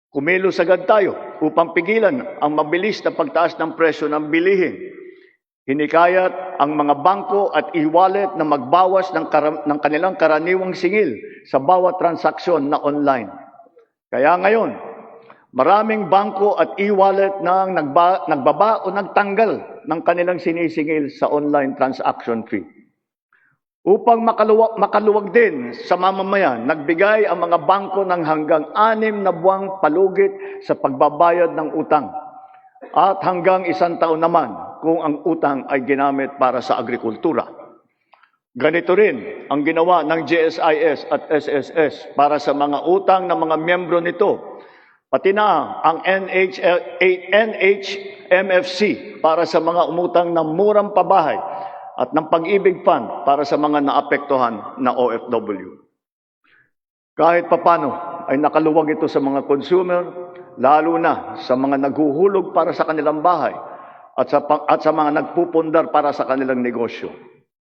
Kumilos agad tayo upang pigilan ang mabilis na pagtaas ng presyo ng bilihin. Hinikayat ang mga bangko at e-wallet na magbawas ng kanilang karaniwang singil sa bawat transaksyon na online. Kaya ngayon, maraming bangko at e-wallet na nagbaba o nagtanggal ng kanilang sinisingil sa online transaction fee. Upang makaluwag din sa mamamayan, nagbigay ang mga bangko ng hanggang 6 na buwang palugit sa pagbabayad ng utang at hanggang 1 taon naman kung ang utang ay ginamit para sa agrikultura. Ganito rin ang ginawa ng GSIS at SSS para sa mga utang ng mga miyembro nito, pati na ang NHMFC para sa mga umutang ng murang pabahay at ng Pag-ibig Fund para sa mga naapektuhan na OFW. Kahit papano ay nakaluwag ito sa mga consumer, lalo na sa mga naghuhulog para sa kanilang bahay at sa mga nagpupundar para sa kanilang negosyo.